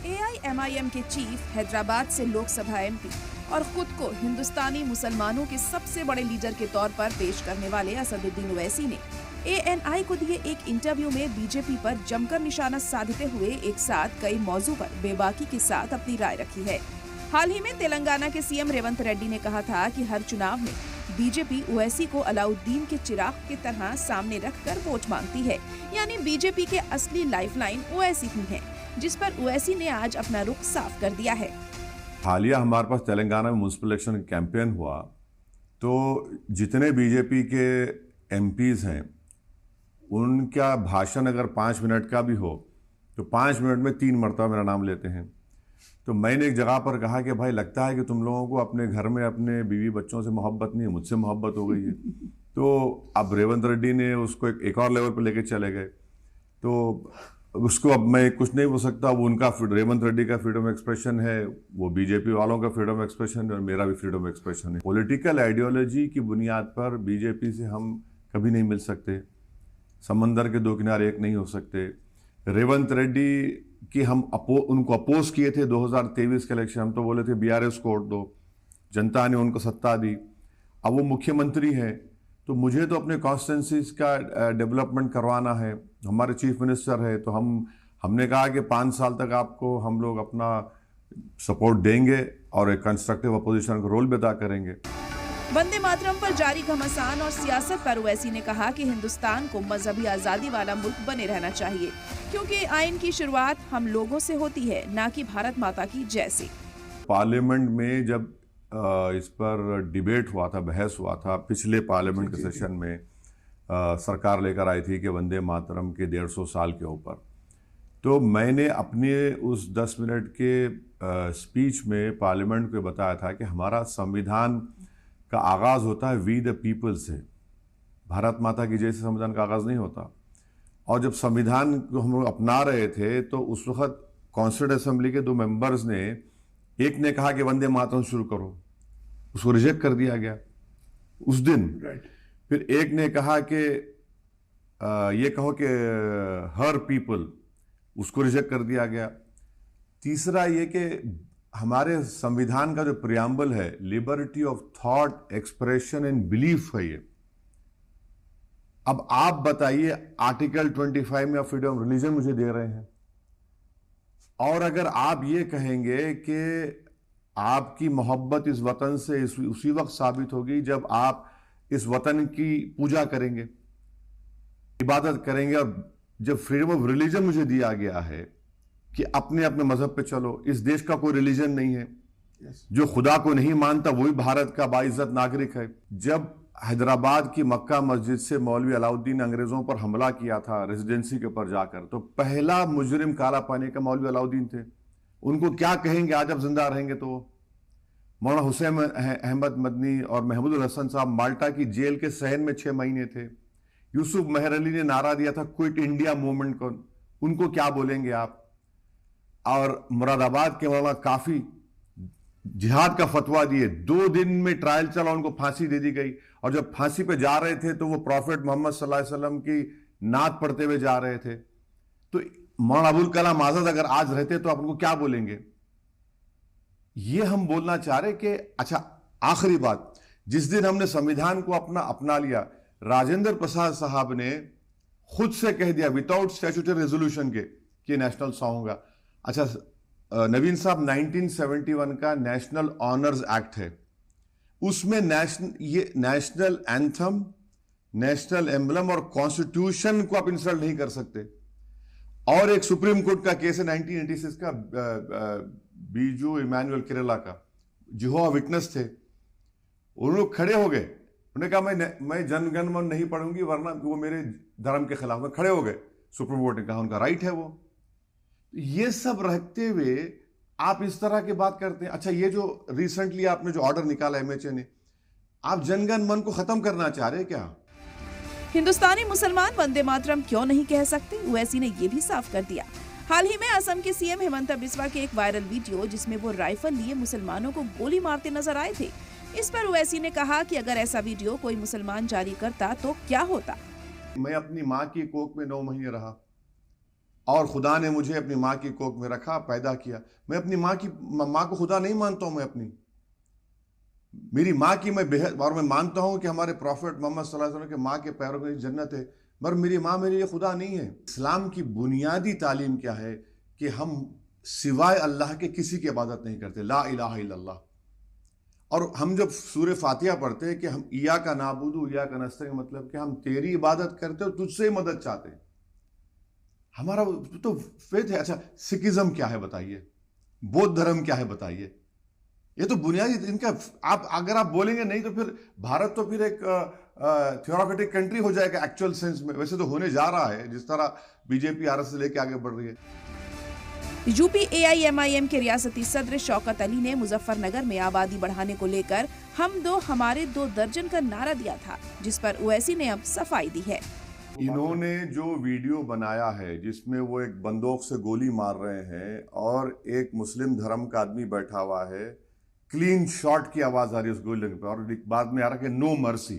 AIMIM के chief, Hyderabad से Lok Sabha MP और खुद को हिंदुस्तानी मुसलमानों के सबसे बड़े लीडर के तौर पर पेश करने वाले असदुद्दीन ओवैसी ने एएनआई को दिए एक इंटरव्यू में बीजेपी पर जमकर निशाना साधते हुए एक साथ कई मौजू पर बेबाकी के साथ अपनी राय रखी है। हाल ही में तेलंगाना के सीएम रेवंत रेड्डी ने कहा था कि हर चुनाव में बीजेपी ओवैसी को अलाउद्दीन के चिराग की तरह सामने रखकर वोट मांगती है, यानी बीजेपी के असली लाइफलाइन ओवैसी ही है, जिस पर ओवैसी ने आज अपना रुख साफ कर दिया है। हालिया हमारे पास तेलंगाना में म्युनिसिपल इलेक्शन कैंपेन हुआ तो जितने बीजेपी के एमपीज हैं उनका भाषण अगर 5 मिनट का भी हो तो 5 मिनट में 3 मरतबा मेरा नाम लेते हैं। तो मैंने एक जगह पर कहा कि भाई लगता है कि तुम लोगों को अपने घर में अपने बीवी बच्चों से मोहब्बत नहीं है, मुझसे मोहब्बत हो गई है। तो अब रेवंत रेड्डी ने उसको एक और लेवल पर लेके चले गए, तो उसको अब मैं कुछ नहीं बोल सकता। वो उनका रेवंत रेड्डी का फ्रीडम एक्सप्रेशन है, वो बीजेपी वालों का फ्रीडम एक्सप्रेशन है और मेरा भी फ्रीडम एक्सप्रेशन है। पॉलिटिकल आइडियोलॉजी की बुनियाद पर बीजेपी से हम कभी नहीं मिल सकते, समंदर के दो किनारे एक नहीं हो सकते। रेवंत रेड्डी की हम उनको अपोज किए थे 2023 के इलेक्शन, हम तो बोले थे बीआरएस को वोट दो, जनता ने उनको सत्ता दी, अब वो मुख्यमंत्री हैं। तो मुझे तो अपने कॉन्स्टिट्यूंसीज का डेवलपमेंट करवाना है, हमारे चीफ मिनिस्टर है, तो हमने कहा कि 5 साल तक आपको हम लोग अपना सपोर्ट देंगे और एक कंस्ट्रक्टिव अपोजिशन का रोल भी अदा करेंगे। वंदे मातरम पर जारी घमासान और सियासत पर ओवैसी ने कहा कि हिंदुस्तान को मजहबी आजादी वाला मुल्क बने रहना चाहिए, क्योंकि आइन की शुरुआत हम लोगों से होती है, ना कि भारत माता की जैसे। पार्लियामेंट में जब इस पर डिबेट हुआ था, बहस हुआ था पिछले पार्लियामेंट के सेशन में, सरकार लेकर आई थी कि वंदे मातरम के 150 साल के ऊपर, तो मैंने अपने उस 10 मिनट के स्पीच में पार्लियामेंट को बताया था कि हमारा संविधान का आगाज होता है वी द पीपल से, भारत माता की जैसे संविधान का आगाज नहीं होता। और जब संविधान को हम लोग अपना रहे थे तो उस वक्त कॉन्स्टिट्यूंट असेंबली के 2 मेंबर्स ने, एक ने कहा कि वंदे मातरम शुरू करो, उसको रिजेक्ट कर दिया गया उस दिन। फिर एक ने कहा कि ये कहो कि हर पीपल, उसको रिजेक्ट कर दिया गया। तीसरा ये कि हमारे संविधान का जो प्रियम्बल है, liberty of thought, expression and belief है ये। अब आप बताइए, आर्टिकल 25 में आप फ्रीडम ऑफ रिलीजन मुझे दे रहे हैं, और अगर आप ये कहेंगे कि आपकी मोहब्बत इस वतन से उसी वक्त साबित होगी जब आप इस वतन की पूजा करेंगे, इबादत करेंगे, और जब फ्रीडम ऑफ रिलीजन मुझे दिया गया है कि अपने अपने मजहब पे चलो, इस देश का कोई रिलीजन नहीं है, जो खुदा को नहीं मानता वही भारत का बाइज्जत नागरिक है। जब हैदराबाद की मक्का मस्जिद से मौलवी अलाउद्दीन ने अंग्रेजों पर हमला किया था रेजिडेंसी के ऊपर जाकर, तो पहला मुजरिम काला पानी का मौलवी अलाउद्दीन थे। उनको क्या कहेंगे आज जब जिंदा रहेंगे तो? मौलाना हुसैन अहमद मदनी और महमूद हसन साहब माल्टा की जेल के सहन में 6 महीने थे। यूसुफ मेहर अली ने नारा दिया था क्विट इंडिया मूवमेंट को, उनको क्या बोलेंगे आप? और मुरादाबाद के मौलाना काफी जिहाद का फतवा दिए, 2 दिन में ट्रायल चला, उनको फांसी दे दी गई, और जब फांसी पे जा रहे थे तो वो प्रॉफेट मोहम्मद सल्लल्लाहु अलैहि वसल्लम की नात पढ़ते हुए जा रहे थे। तो मौलाना अबुल कलाम आजाद अगर आज रहते तो आप उनको क्या बोलेंगे? ये हम बोलना चाह रहे कि अच्छा, आखिरी बात, जिस दिन हमने संविधान को अपना लिया, राजेंद्र प्रसाद साहब ने खुद से कह दिया विदाउट स्टैट्यूटरी रेजोल्यूशन के कि नेशनल सॉन्ग होगा। अच्छा नवीन साहब, 1971 का नेशनल ऑनर्स एक्ट है, उसमें नेशनल एंथम, नेशनल एम्बलम और कॉन्स्टिट्यूशन को आप इंसल्ट नहीं कर सकते। और एक सुप्रीम कोर्ट का केस है 1986 का, बीजू इमानुएल केरला का, जिहोवा विटनेस थे, उन लोग खड़े हो गए, उन्होंने कहा मैं जनगण मन नहीं पढ़ूंगी वरना वो मेरे धर्म के खिलाफ में, खड़े हो गए। सुप्रीम कोर्ट ने कहा उनका राइट है वो। ये सब रखते हुए आप इस तरह की बात करते हैं। अच्छा, ये जो रिसेंटली आपने जो ऑर्डर निकाला एमएचए ने, आप जनगण मन को खत्म करना चाह रहे हैं क्या? हिंदुस्तानी मुसलमान वंदे मातरम क्यों नहीं कह सकते, ओवैसी ने ये भी साफ कर दिया। हाल ही में असम के सीएम हेमंत बिस्वा के एक वायरल वीडियो जिसमें वो राइफल लिए मुसलमानों को गोली मारते नजर आए थे, इस पर ओवैसी ने कहा कि अगर ऐसा वीडियो कोई मुसलमान जारी करता तो क्या होता। मैं अपनी माँ की कोख में 9 महीने रहा, और खुदा ने मुझे अपनी माँ की कोख में रखा, पैदा किया। मैं अपनी माँ को खुदा नहीं मानता हूं। मैं अपनी मेरी माँ की मैं बेहद, और मैं मानता हूं कि हमारे प्रॉफिट मोहम्मद सल्लल्लाहु अलैहि वसल्लम के माँ के पैरों में जन्नत है, मगर मेरी माँ मेरे लिए खुदा नहीं है। इस्लाम की बुनियादी तालीम क्या है कि हम सिवाय अल्लाह के किसी की इबादत नहीं करते, ला इलाहा इल्लल्लाह। और हम जब सूरह फातिहा पढ़ते हैं कि हम इया का नाबुदु इया का नस्तईन, मतलब कि हम तेरी इबादत करते और तुझसे मदद चाहते हैं। हमारा तो फेथ है। अच्छा, सिखिज्म क्या है बताइए, बौद्ध धर्म क्या है बताइए। ये तो बुनियादी इनका, आप अगर आप बोलेंगे नहीं तो फिर भारत तो फिर एक थ्योरापेटिक कंट्री हो जाएगा एक्चुअल सेंस में। वैसे तो होने जा रहा है, जिस तरह बीजेपी आरएसएस लेके आगे बढ़ रही है। यूपी AIMIM के रियासती सदर शौकत अली ने मुजफ्फरनगर में आबादी बढ़ाने को लेकर हम दो हमारे 2 दर्जन का नारा दिया था, जिस पर ओवैसी ने अब सफाई दी है। इन्होंने जो वीडियो बनाया है जिसमें वो एक बंदूक से गोली मार रहे हैं और एक मुस्लिम धर्म का आदमी बैठा हुआ है, क्लीन शॉट की आवाज आ रही है उस गोली लगने पर, और बाद में आ रहा है कि नो मर्सी।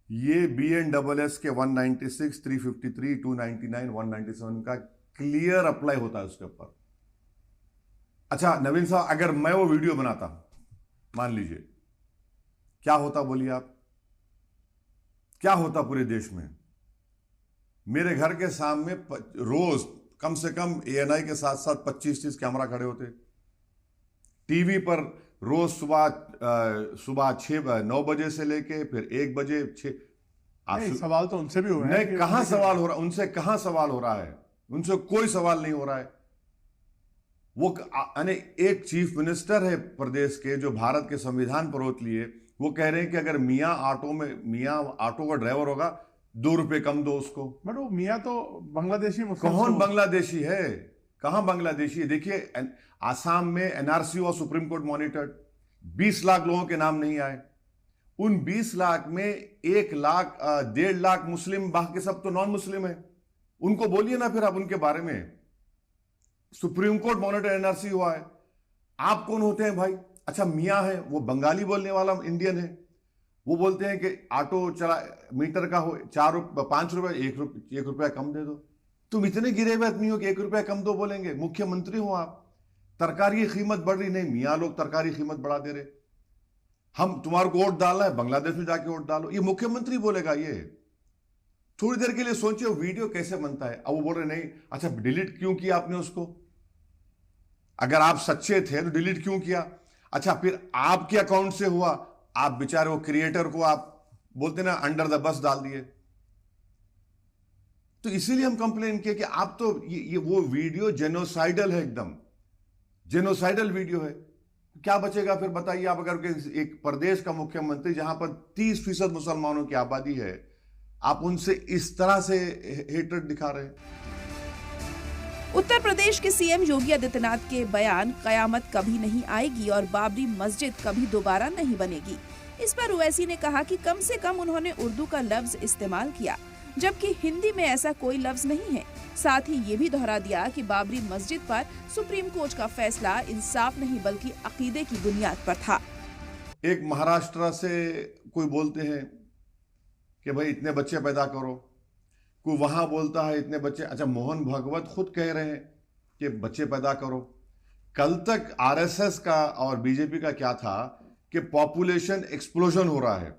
ये BNSS के 196, 353, 299, 197 का क्लियर अप्लाई होता है उसके ऊपर। अच्छा नवीन साहब, अगर मैं वो वीडियो बनाता, मान लीजिए, क्या होता बोलिए आप? क्या होता पूरे देश में? मेरे घर के सामने रोज कम से कम ANI के साथ साथ 25-30 कैमरा खड़े होते। टीवी पर रोज सुबह 9 बजे से लेके फिर 1 बजे 6। सवाल तो उनसे भी हो रहा है। नहीं, कहां सवाल हो रहा, उनसे कहां सवाल हो रहा है? उनसे कोई सवाल नहीं हो रहा है। वो एक चीफ मिनिस्टर है प्रदेश के जो भारत के संविधान पर ओथ लिए, वो कह रहे हैं कि अगर मियां ऑटो का ड्राइवर होगा 2 रुपए कम दो उसको। बट वो मियां तो बांग्लादेशी मुस्लिम। कौन बांग्लादेशी है? कहां बांग्लादेशी है? देखिए आसाम में NRC और सुप्रीम कोर्ट मॉनिटर्ड, 20 लाख लोगों के नाम नहीं आए। उन 20 लाख में 1 लाख 1.5 लाख मुस्लिम, बाकी सब तो नॉन मुस्लिम है। उनको बोलिए ना फिर आप उनके बारे में। सुप्रीम कोर्ट मॉनिटर NRC हुआ है। आप कौन होते हैं भाई? अच्छा मियां है, वो बंगाली बोलने वाला इंडियन है, वो बोलते हैं कि ऑटो चला मीटर का हो 5 रुपए, 1 रुपया कम दे दो। तुम इतने गिरे हुए आदमी हो कि 1 रुपया कम दो बोलेंगे? मुख्यमंत्री हो आप। तरकारी की कीमत बढ़ रही नहीं, मियां लोग तरकारी की कीमत बढ़ा दे रहे। हम तुम्हारे को वोट डालना है, बांग्लादेश में जाके वोट डालो, ये मुख्यमंत्री बोलेगा? ये थोड़ी देर के लिए सोचिए वीडियो कैसे बनता है। अब वो बोल रहे नहीं, अच्छा डिलीट क्यों किया आपने उसको? अगर आप सच्चे थे तो डिलीट क्यों किया? अच्छा फिर आपके अकाउंट से हुआ, आप बेचारे वो क्रिएटर को आप बोलते ना अंडर द बस डाल दिए। तो इसीलिए हम कंप्लेन किए कि आप तो ये वो वीडियो जेनोसाइडल है, एकदम जेनोसाइडल वीडियो है। क्या बचेगा फिर बताइए आप? अगर एक प्रदेश का मुख्यमंत्री जहां पर 30% मुसलमानों की आबादी है, आप उनसे इस तरह से हेट्रेड दिखा रहे हैं। उत्तर प्रदेश के CM योगी आदित्यनाथ के बयान कयामत कभी नहीं आएगी और बाबरी मस्जिद कभी दोबारा नहीं बनेगी, इस पर ओवैसी ने कहा कि कम से कम उन्होंने उर्दू का लफ्ज इस्तेमाल किया, जबकि हिंदी में ऐसा कोई लफ्ज नहीं है। साथ ही ये भी दोहरा दिया कि बाबरी मस्जिद पर सुप्रीम कोर्ट का फैसला इंसाफ नहीं बल्कि अकीदे की बुनियाद पर था। एक महाराष्ट्र से कोई बोलते हैं कि भाई इतने बच्चे पैदा करो, कोई वहां बोलता है इतने बच्चे। अच्छा मोहन भागवत खुद कह रहे हैं कि बच्चे पैदा करो। कल तक RSS का और बीजेपी का क्या था कि पॉपुलेशन एक्सप्लोजन हो रहा है।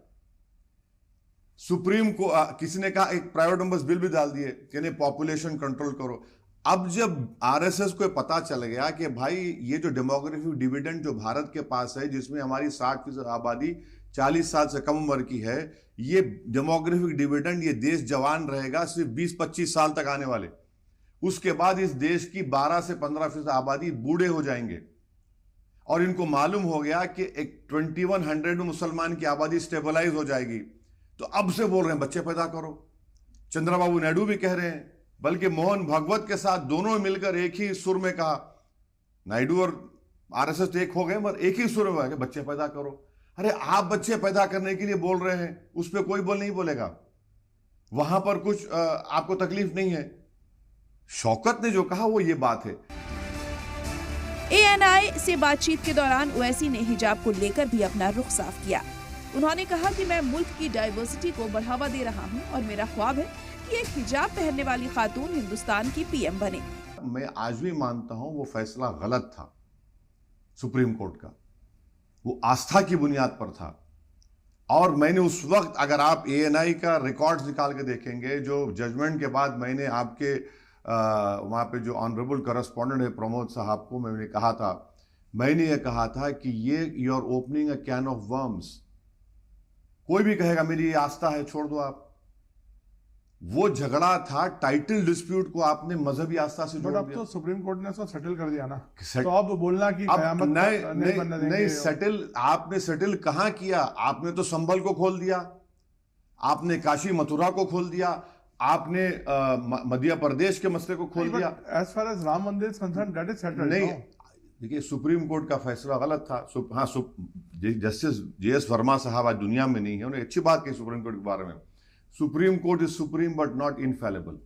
सुप्रीम को किसी ने कहा, एक प्राइवेट मेंबर्स बिल भी डाल दिए कि नहीं पॉपुलेशन कंट्रोल करो। अब जब RSS को पता चल गया कि भाई ये जो डेमोग्राफिक डिविडेंड जो भारत के पास है, जिसमें हमारी 60% आबादी 40 साल से कम उम्र की है, ये डेमोग्राफिक डिविडेंड, ये देश जवान रहेगा सिर्फ 20-25 साल तक आने वाले। उसके बाद इस देश की 12 से 15% आबादी बूढ़े हो जाएंगे। और इनको मालूम हो गया कि एक 2100 में मुसलमान की आबादी स्टेबलाइज हो जाएगी। तो अब से बोल रहे हैं बच्चे पैदा करो। चंद्रबाबू नायडू भी कह रहे हैं, बल्कि मोहन भागवत के साथ दोनों मिलकर एक ही सुर में कहा, नायडू और RSS तो एक हो गए मगर एक ही सुर में कि बच्चे पैदा करो। अरे आप बच्चे पैदा करने के लिए बोल रहे हैं, उस पर कोई बोल नहीं बोलेगा, वहां पर कुछ आपको तकलीफ नहीं है। शौकत ने जो कहा वो ये बात है। ANI से बातचीत के दौरान ओवैसी ने हिजाब को लेकर भी अपना रुख साफ किया। उन्होंने कहा कि मैं मुल्क की डाइवर्सिटी को बढ़ावा दे रहा हूं और मेरा ख्वाब है कि एक हिजाब पहनने वाली खातून हिंदुस्तान की पीएम बने। मैं आज भी मानता हूं वो फैसला गलत था सुप्रीम कोर्ट का, वो आस्था की बुनियाद पर था। और मैंने उस वक्त, अगर आप ANI का रिकॉर्ड्स निकाल के देखेंगे, जो जजमेंट के बाद मैंने आपके वहाँ पे जो ऑनरेबल करस्पॉन्डेंट है प्रमोद साहब को मैंने कहा था, मैंने ये कहा था कि ये you are opening a can of worms. कोई भी कहेगा मेरी ये आस्था है, छोड़ दो आप। वो झगड़ा था टाइटल डिस्प्यूट को आपने मजहबी आस्था से जोड़ दिया। अब तो सुप्रीम कोर्ट ने उसको सेटल कर दिया ना, तो अब बोलना कि कयामत नहीं बनने देंगे। नहीं, सेटल आपने सेटल कहां किया? आपने तो संभल को खोल दिया, आपने काशी मथुरा को खोल दिया, आपने मध्य प्रदेश के मसले को खोल दिया। एज फार एज राम मंदिर is concern, that is settled. नहीं, देखिए सुप्रीम कोर्ट का फैसला गलत था। हाँ, जस्टिस JS वर्मा साहब आज दुनिया में नहीं है, उन्होंने अच्छी बात कही सुप्रीम कोर्ट के बारे में। Supreme court is supreme but not infallible.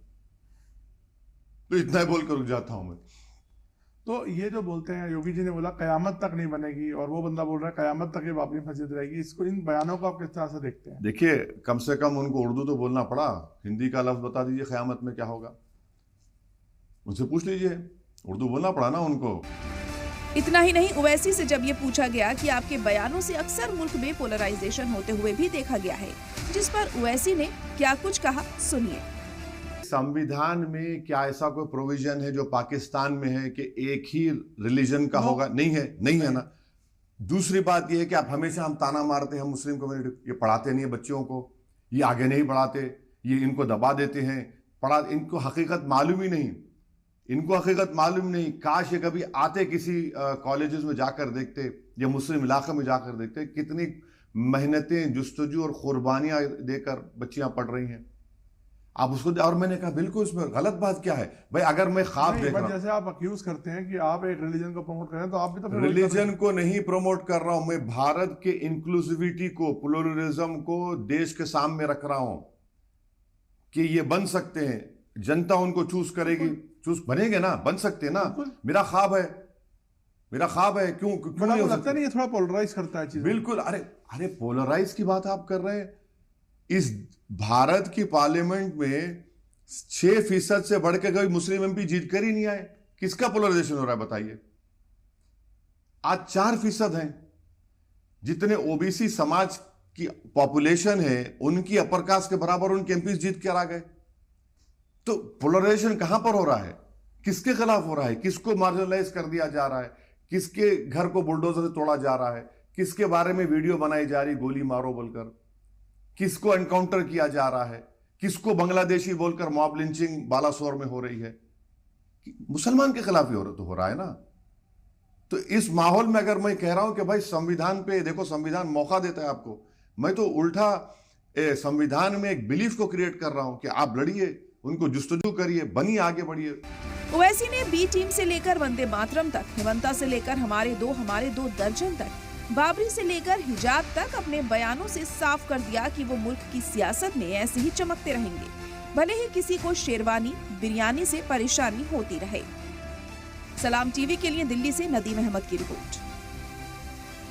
तो इतना ही बोलकर रुक जाता हूं मैं। तो ये जो बोलते हैं, योगी जी ने बोला कयामत तक नहीं बनेगी, और वो बंदा बोल रहा है कयामत तक ये बाबरी मस्जिद रहेगी। इसको, इन बयानों को आप किस तरह से देखते हैं? देखिए, कम से कम उनको उर्दू तो बोलना पड़ा, हिंदी का लफ्ज बता दीजिए कयामत में क्या होगा, उनसे पूछ लीजिए, उर्दू बोलना पड़ा ना उनको। इतना ही नहीं, ओवैसी से जब ये पूछा गया कि आपके बयानों से अक्सर मुल्क में पोलराइजेशन होते हुए भी देखा गया है, जिस पर ओवैसी ने क्या कुछ कहा, सुनिए। संविधान में क्या ऐसा कोई प्रोविजन है जो पाकिस्तान में है कि एक ही रिलीजन का होगा? नहीं है, नहीं है ना। दूसरी बात यह है कि आप हमेशा हम ताना मारते हैं मुस्लिम कम्युनिटी, ये पढ़ाते नहीं है बच्चों को, ये आगे नहीं बढ़ाते, ये इनको दबा देते हैं, इनको हकीकत मालूम ही नहीं, इनको हकीकत मालूम नहीं। काश ये कभी आते किसी कॉलेजेस में जाकर देखते या मुस्लिम इलाके में जाकर देखते कितनी मेहनतें, जुस्तजू और कुर्बानियां देकर बच्चियां पढ़ रही हैं। आप उसको, और मैंने कहा बिल्कुल इसमें गलत बात क्या है भाई? अगर मैं ख्वाब देख रहा हूं, जैसे आप अक्यूज करते हैं कि आप एक रिलीजन को प्रमोट कर रहे हैं, तो आप भी तो रिलीजन को नहीं प्रमोट कर रहा हूं मैं, भारत के इंक्लूसिविटी को, प्लुरलिज्म को देश के सामने रख रहा हूं कि ये बन सकते हैं, जनता उनको चूज करेगी, चूज बनेंगे ना, बन सकते हैं ना। मेरा ख्वाब है, मेरा ख्वाब है। क्यों नहीं हो सकता? नहीं, ये थोड़ा पोलराइज करता है चीज़। बिल्कुल। अरे पोलराइज की बात आप कर रहे हैं। इस भारत की पार्लियामेंट में 6% से बढ़ के कोई मुस्लिम MP जीत कर ही नहीं आए। किसका पोलराइजेशन हो रहा है बताइए? आज 4% हैं। जितने OBC समाज की पॉपुलेशन है, उनकी अपर कास्ट के बराबर उनके MPs जीत कर आ गए। तो पोलराइजेशन कहां पर हो रहा है? किसके खिलाफ हो रहा है? किसको मार्जिनलाइज कर दिया जा रहा है? किसके घर को बुलडोजर से तोड़ा जा रहा है? किसके बारे में वीडियो बनाई जा रही, गोली मारो बोलकर? किसको एनकाउंटर किया जा रहा है? किसको बांग्लादेशी बोलकर मॉब लिंचिंग बालासोर में हो रही है? मुसलमान के खिलाफ ही हो रहा है ना। तो इस माहौल में अगर मैं कह रहा हूं कि भाई संविधान पे देखो, संविधान मौका देता है आपको, मैं तो उल्टा संविधान में एक बिलीफ को क्रिएट कर रहा हूं कि आप लड़िए, उनको जुस्तजू करिए, बनिए, आगे बढ़िए। ओवैसी ने बी टीम से लेकर वंदे मातरम तक, हिमंता से लेकर हमारे दो दर्जन तक, बाबरी से लेकर हिजाब तक अपने बयानों से साफ कर दिया कि वो मुल्क की सियासत में ऐसे ही चमकते रहेंगे, भले ही किसी को शेरवानी बिरयानी से परेशानी होती रहे। सलाम टीवी के लिए दिल्ली से नदीम अहमद की रिपोर्ट।